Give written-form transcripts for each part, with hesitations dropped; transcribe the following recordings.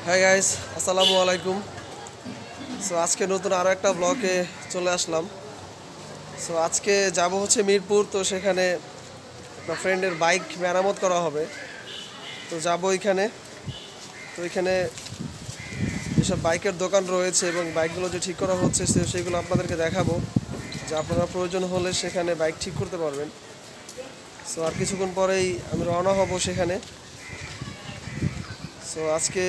Hi guys, আসসালামু আলাইকুম। So আজকে নতুন আরও একটা ব্লগে চলে আসলাম। সো আজকে যাব হচ্ছে মিরপুর। তো সেখানে একটা ফ্রেন্ডের বাইক মেরামত করা হবে, তো যাব ওইখানে। তো ওইখানে যেসব বাইকের দোকান রয়েছে এবং বাইকগুলো যে ঠিক করা হচ্ছে সেগুলো আপনাদেরকে দেখাবো, যে আপনারা প্রয়োজন হলে সেখানে বাইক ঠিক করতে পারবেন। সো আর কিছুক্ষণ পরেই আমি রওনা হব সেখানে। সো আজকে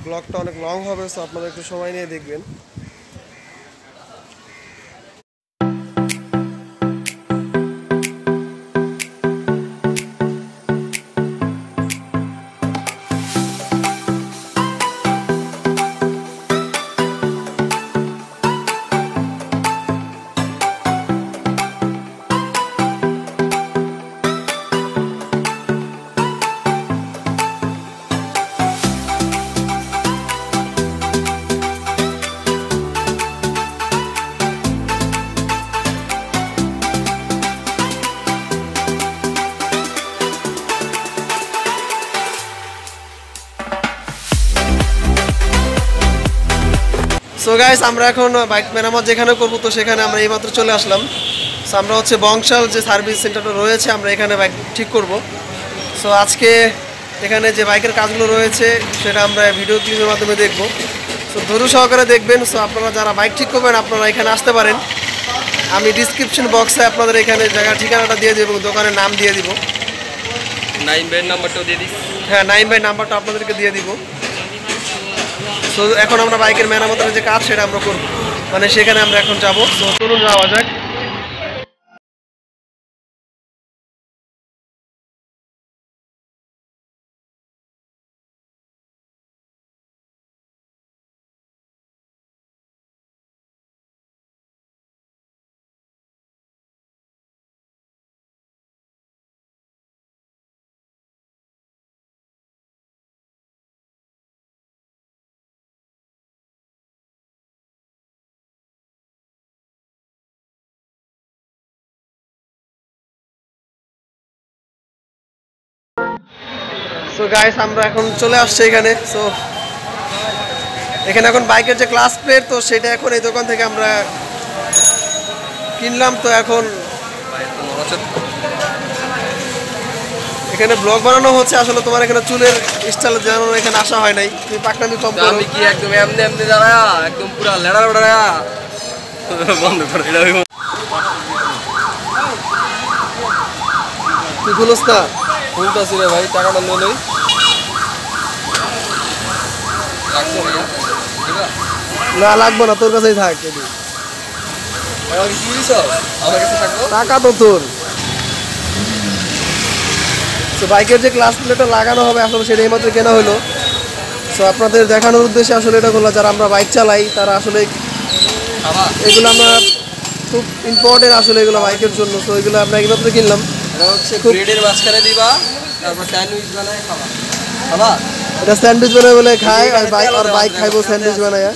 ব্লগটা অনেক লং হবে, সো আপনারা একটু সময় নিয়ে দেখবেন। সো গাইস, আমরা এখন বাইক মেরামত যেখানে করবো, তো সেখানে আমরা এইমাত্র চলে আসলাম। সো আমরা হচ্ছে বংশাল যে সার্ভিস সেন্টারটা রয়েছে, আমরা এখানে বাইক ঠিক করব। সো আজকে এখানে যে বাইকের কাজগুলো রয়েছে সেটা আমরা ভিডিও ক্লিপের মাধ্যমে দেখব। সো ধৈর্য সহকারে দেখবেন। সো আপনারা যারা বাইক ঠিক করবেন আপনারা এখানে আসতে পারেন। আমি ডিসক্রিপশন বক্সে আপনাদের এখানে জায়গার ঠিকানাটা দিয়ে দেবো এবং দোকানের নাম দিয়ে দিব। নাইম ভাইয়ের নাম্বারটাও দিয়ে দিই। হ্যাঁ, নাইম ভাই নাম্বারটা আপনাদেরকে দিয়ে দিব। সো এখন আমরা বাইকের মেরামতের যে কাজ সেটা আমরা করব, মানে সেখানে আমরা এখন যাব। তো চলুন যাওয়া যাক। সো গাইস, আমরা এখন চলে আসছি এখানে। সো এখানে এখন বাইকের যে ক্লাস প্লেট, তো সেটা এখন এই দোকান থেকে আমরা কিনলাম। তো এখন এখানে ব্লগ বানানো হচ্ছে। আসলে তোমার এখানে চুলের স্টাইল জানানো এখানে আসা হয় নাই, তুমি পাকনামি কম করো। আমি কি একদম এমনি এমনি দাঁড়ায়া একদম পুরা লেড়া বেড়ায়া বন্ধ করে এটা তুই ভুলোস না। শুনতেছি রে ভাই, টাকাটা নিয়ে লই। না লাগবো না, তোর কাছেই থাক। আমার কাছে থাকবো টাকা তো তোর। তো বাইকের যে ক্লাস প্লেটটা লাগানো হবে আসলে সেটা এইমাত্র কেনা হলো। সো আপনাদের দেখানোর উদ্দেশ্যে আসলে এটা করলো, যারা আমরা বাইক চালাই তারা আসলে এগুলো আমরা খুব ইম্পর্টেন্ট আসলে এগুলো বাইকের জন্য। তো এগুলো আমরা এইমাত্র কিনলাম। এটা হচ্ছে ব্রেডের মাঝখানে দিবা, তারপর স্যান্ডউইচ বানায় খাবা। খাবা এটা স্যান্ডউইচ বানায় বলে খায়, আর বাইক খাইবো স্যান্ডউইচ বানায়।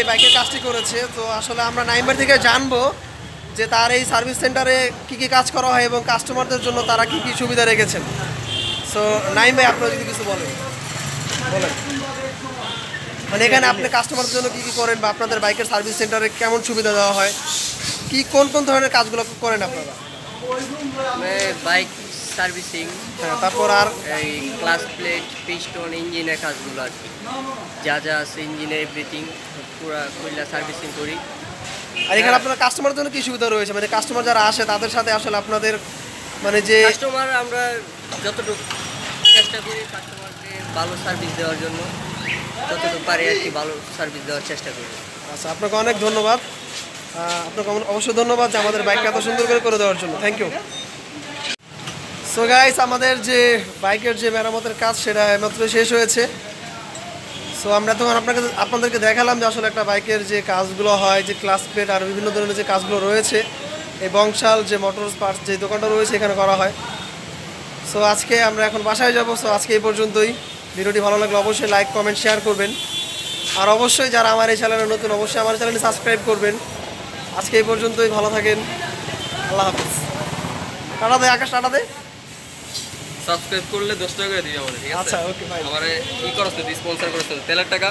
এই বাইকের কাজটি করেছে। তো আসলে আমরা নাইম ভাই থেকে জানবো যে তার এই সার্ভিস সেন্টারে কি কি কাজ করা হয় এবং কাস্টমারদের জন্য তারা কি কি সুবিধা রেখেছেন। সো নাইম ভাই, আপনারা যদি কিছু বলেন। মানে এখানে আপনি কাস্টমারদের জন্য কি কি করেন বা আপনাদের বাইকের সার্ভিস সেন্টারে কেমন সুবিধা দেওয়া হয়, কি কোন কোন ধরনের কাজগুলো করেন আপনারা? বাইক সার্ভিসিং, হ্যাঁ, তারপর আর এই ক্লাস প্লেট, পিস্টন, ইঞ্জিনের কাজগুলো আর কি, যা যা আছে ইঞ্জিনের এভরিথিং পুরা কইলা সার্ভিসিং করি। আর এখানে আপনার কাস্টমারের জন্য কি সুবিধা রয়েছে? মানে কাস্টমার যারা আসে তাদের সাথে আসলে আপনাদের মানে যে কাস্টমার আমরা যতটুকু চেষ্টা করি কাস্টমারকে ভালো সার্ভিস দেওয়ার জন্য, যতটুকু পারি আর কি ভালো সার্ভিস দেওয়ার চেষ্টা করি। আচ্ছা, আপনাকে অনেক ধন্যবাদ। আপনাকে অবশ্যই ধন্যবাদ যে আমাদের বাইকটা এত সুন্দর করে দেওয়ার জন্য। Thank you. সো গাইস, আমাদের যে বাইকের যে মেরামতের কাজ সেটা মাত্র শেষ হয়েছে। সো আমরা তখন আপনাদেরকে দেখালাম যে আসলে একটা বাইকের যে কাজগুলো হয়, যে ক্লাস প্লেট আর বিভিন্ন ধরনের যে কাজগুলো রয়েছে এই বংশাল যে মোটরস পার্টস যে দোকানটা রয়েছে এখানে করা হয়। সো আজকে আমরা এখন বাসায় যাব। সো আজকে এই পর্যন্তই। ভিডিওটি ভালো লাগলে অবশ্যই লাইক, কমেন্ট, শেয়ার করবেন। আর অবশ্যই যারা আমার এই চ্যানেলে নতুন অবশ্যই আমার চ্যানেলটি সাবস্ক্রাইব করবেন। আজকে এই পর্যন্তই, ভালো থাকেন, আল্লাহ হাফিজ। টাটা দে আকাশ, টাটা দে। সাবস্ক্রাইব করলে 10 টাকা করে দিবি আমাদের, ঠিক আছে? আচ্ছা, ওকে ভাই। আমারে ই করতে স্পন্সর করতে তেলের টাকা,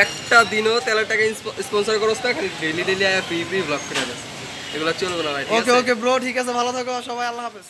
একটা দিনও তেলের টাকা স্পন্সর করতে না, খালি daily daily free free blog করে দেয়। এগুলো চলবে না ভাই, ঠিক আছে? ওকে ব্রো, ঠিক আছে, ভালো থাকো সবাই, আল্লাহ হাফেজ।